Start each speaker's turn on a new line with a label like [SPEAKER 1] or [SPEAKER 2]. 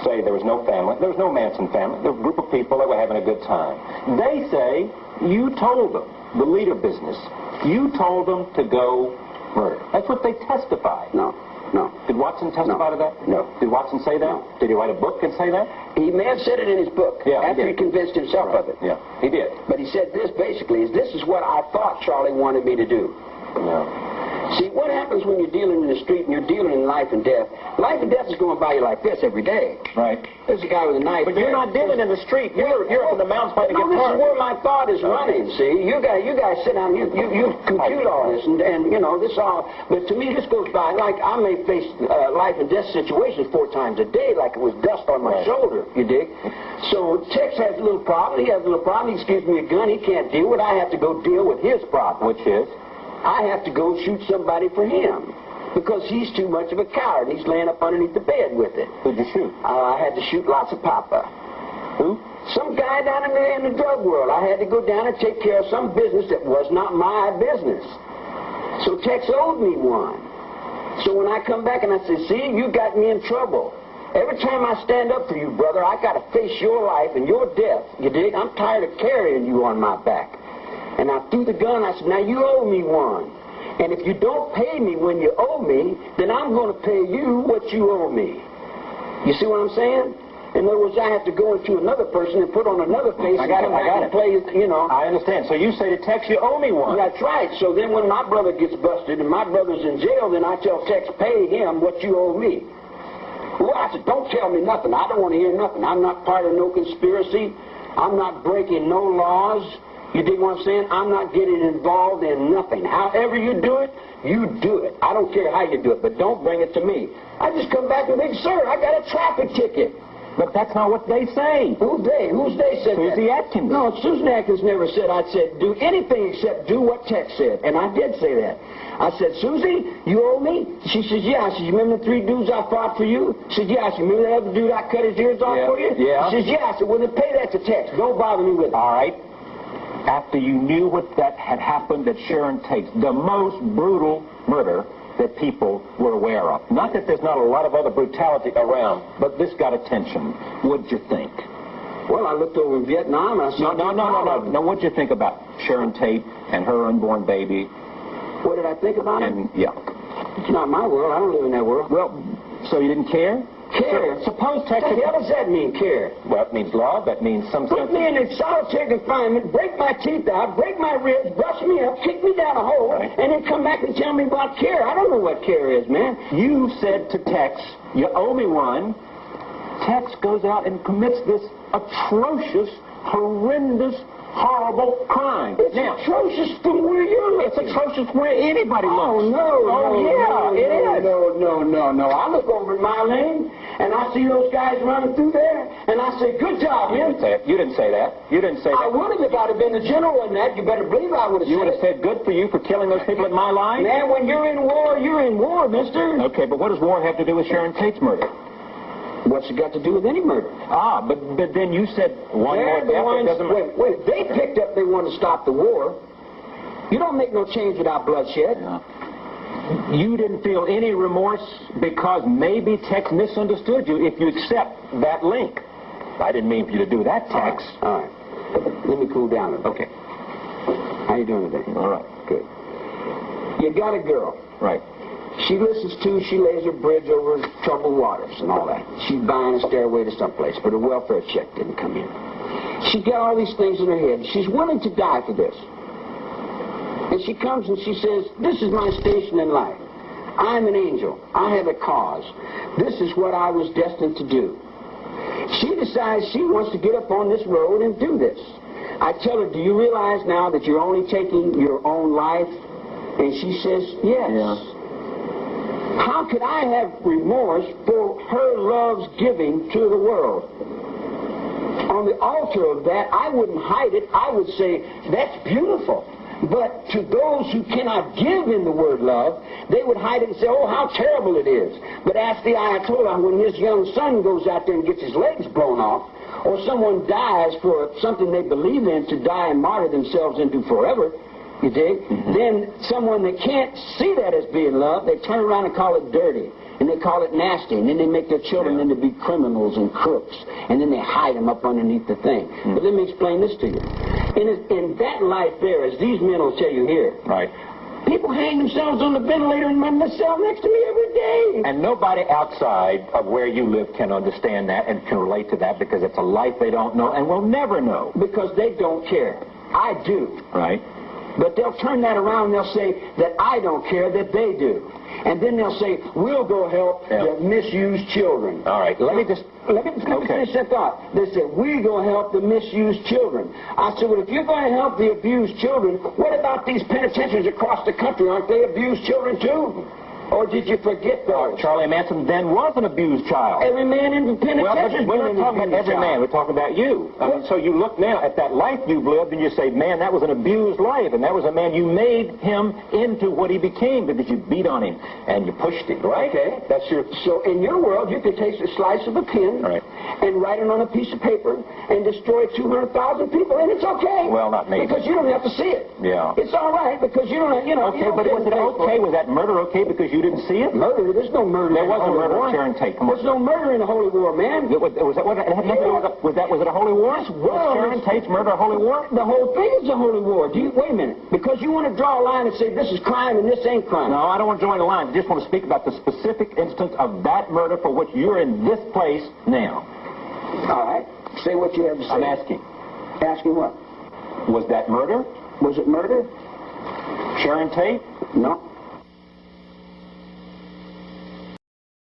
[SPEAKER 1] say there was no family. There was no Manson family. There was a group of people that were having a good time. They say you told them, the leader business, you told them to go murder. That's what they testified.
[SPEAKER 2] No.
[SPEAKER 1] Did Watson testify to that?
[SPEAKER 2] No.
[SPEAKER 1] Did Watson say that?
[SPEAKER 2] No.
[SPEAKER 1] Did he write a book and say that?
[SPEAKER 2] He may have said it in his book after he convinced himself of it.
[SPEAKER 1] Yeah, he did.
[SPEAKER 2] But he said this basically, this is what I thought Charlie wanted me to do.
[SPEAKER 1] Yeah.
[SPEAKER 2] See, what happens when you're dealing in the street and you're dealing in life and death? Life and death is going by you like this every day.
[SPEAKER 1] Right.
[SPEAKER 2] There's a guy with a knife.
[SPEAKER 1] But you're not dealing in the street. You're up in the mountains fighting
[SPEAKER 2] No, this is where my thought is running, see? You guys sit down, you compute all this, and you know, this all, but to me this goes by, like I may face life and death situations 4 times a day, like it was dust on my shoulder, you dig? So Tex has a little problem, he has a little problem, he gives me a gun, he can't deal with it, I have to go deal with his problem.
[SPEAKER 1] Which is?
[SPEAKER 2] I have to go shoot somebody for him. Because he's too much of a coward. He's laying up underneath the bed with it.
[SPEAKER 1] Who'd you shoot?
[SPEAKER 2] I had to shoot lots of Papa.
[SPEAKER 1] Who?
[SPEAKER 2] Some guy down in the drug world. I had to go down and take care of some business that was not my business. So Tex owed me one. So when I come back and I say, see, you got me in trouble. Every time I stand up for you, brother, I got to face your life and your death. You dig? I'm tired of carrying you on my back. And I threw the gun. I said, now you owe me one. And if you don't pay me when you owe me, then I'm going to pay you what you owe me. You see what I'm saying? In other words, I have to go into another person and put on another face and come back and play, you know.
[SPEAKER 1] I understand. So you say to Tex, you owe me one.
[SPEAKER 2] That's right. So then when my brother gets busted and my brother's in jail, then I tell Tex, pay him what you owe me. Well, I said, don't tell me nothing. I don't want to hear nothing. I'm not part of no conspiracy. I'm not breaking no laws. You dig what I'm saying? I'm not getting involved in nothing. However you do it, you do it. I don't care how you do it, but don't bring it to me. I just come back and think, sir, I got a traffic ticket.
[SPEAKER 1] But that's not what they say.
[SPEAKER 2] Who's they? Who's they said
[SPEAKER 1] Susie
[SPEAKER 2] that?
[SPEAKER 1] Atkins.
[SPEAKER 2] No, Susan Atkins never said, I said, do anything except do what Tex said. And I did say that. I said, Susie, you owe me? She says, yeah. I said, you remember the 3 dudes I fought for you? She said, yeah. I said, remember the other dude I cut his ears off for you?
[SPEAKER 1] Yeah.
[SPEAKER 2] She says, yeah. I said, well, then pay that to Tex. Don't bother me with it.
[SPEAKER 1] All right. After you knew what that had happened at Sharon Tate's, the most brutal murder that people were aware of. Not that there's not a lot of other brutality around, but this got attention. What'd you think?
[SPEAKER 2] Well, I looked over in Vietnam and I saw...
[SPEAKER 1] No, what'd you think about Sharon Tate and her unborn baby?
[SPEAKER 2] What did I think about it?
[SPEAKER 1] Yeah.
[SPEAKER 2] It's not my world. I don't live in that world.
[SPEAKER 1] Well, so you didn't care?
[SPEAKER 2] Care?
[SPEAKER 1] Suppose Tex...
[SPEAKER 2] What the hell does that mean, care?
[SPEAKER 1] Well, it means love. That means some
[SPEAKER 2] Put me in a solitary confinement, break my teeth out, break my ribs, brush me up, kick me down a hole, and then come back and tell me about care. I don't know what care is, man.
[SPEAKER 1] You said to Tex, you owe me one. Tex goes out and commits this atrocious, horrendous, horrible crime.
[SPEAKER 2] It's atrocious from where you're looking.
[SPEAKER 1] It's atrocious where anybody looks.
[SPEAKER 2] It is. No. I look over at my lane, and I see those guys running through there, and I say, good job, man.
[SPEAKER 1] You didn't say that.
[SPEAKER 2] I would have if I'd have been the general in that. You better believe I would have said it.
[SPEAKER 1] You would have said, good for you for killing those people at my line?
[SPEAKER 2] Man, when you're in war, mister.
[SPEAKER 1] Okay, but what does war have to do with Sharon Tate's murder?
[SPEAKER 2] What's it got to do with any murder?
[SPEAKER 1] But then you said one more death doesn't matter.
[SPEAKER 2] Wait, they picked up they want to stop the war. You don't make no change without bloodshed.
[SPEAKER 1] Yeah. You didn't feel any remorse because maybe Tex misunderstood you if you accept that link. I didn't mean for you to do that, Tex.
[SPEAKER 2] All right. Let me cool down a bit.
[SPEAKER 1] Okay.
[SPEAKER 2] How you doing today?
[SPEAKER 1] All right.
[SPEAKER 2] Good. You got a girl.
[SPEAKER 1] Right.
[SPEAKER 2] She lays her bridge over troubled waters and all that. She's buying a stairway to someplace, but her welfare check didn't come in. She's got all these things in her head. She's willing to die for this. And she comes and she says, this is my station in life. I'm an angel. I have a cause. This is what I was destined to do. She decides she wants to get up on this road and do this. I tell her, do you realize now that you're only taking your own life? And she says, yes. Yeah. How could I have remorse for her love's giving to the world? On the altar of that, I wouldn't hide it. I would say, that's beautiful. But to those who cannot give in the word love, they would hide it and say, oh, how terrible it is. But ask the Ayatollah when his young son goes out there and gets his legs blown off, or someone dies for something they believe in to die and martyr themselves into forever, you dig? Then someone that can't see that as being love, they turn around and call it dirty. And they call it nasty, and then they make their children into be criminals and crooks, and then they hide them up underneath the thing. But let me explain this to you. In that life there, as these men will tell you here,
[SPEAKER 1] right,
[SPEAKER 2] people hang themselves on the ventilator in the cell next to me every day.
[SPEAKER 1] And nobody outside of where you live can understand that and can relate to that because it's a life they don't know and will never know.
[SPEAKER 2] Because they don't care. I do.
[SPEAKER 1] Right.
[SPEAKER 2] But they'll turn that around and they'll say that I don't care, that they do. And then they'll say, we'll go help the misused children.
[SPEAKER 1] All right, let me
[SPEAKER 2] finish that thought. They said, we go help the misused children. I said, well, if you're going to help the abused children, what about these penitentiaries across the country? Aren't they abused children too? Or did you forget those?
[SPEAKER 1] Charlie Manson then was an abused child.
[SPEAKER 2] Every man in the penitentiary.
[SPEAKER 1] Well, we're not talking about every man. We're talking about you. I mean, so you look now at that life you've lived and you say, man, that was an abused life. And that was a man, you made him into what he became because you beat on him and you pushed him, right?
[SPEAKER 2] Okay.
[SPEAKER 1] That's your...
[SPEAKER 2] So in your world, you could take a slice of a pen and write it on a piece of paper and destroy 200,000 people, and it's okay.
[SPEAKER 1] Well, not me.
[SPEAKER 2] Because you don't have to see it.
[SPEAKER 1] Yeah.
[SPEAKER 2] It's all right because you don't,
[SPEAKER 1] Okay, but was it okay? Was that murder okay because you didn't see it?
[SPEAKER 2] Murder? There's no murder.
[SPEAKER 1] There was a murder of Sharon Tate. Come on.
[SPEAKER 2] There's no murder in the Holy War, man.
[SPEAKER 1] Was it a holy war? Was Sharon Tate's murder a holy war?
[SPEAKER 2] The whole thing is a holy war. Wait a minute. Because you want to draw a line and say this is crime and this ain't crime.
[SPEAKER 1] No, I don't want to join the line. I just want to speak about the specific instance of that murder for which you're in this place now.
[SPEAKER 2] All right. Say what you have to say.
[SPEAKER 1] I'm asking.
[SPEAKER 2] Asking what?
[SPEAKER 1] Was that murder?
[SPEAKER 2] Was it murder?
[SPEAKER 1] Sharon Tate?
[SPEAKER 2] No.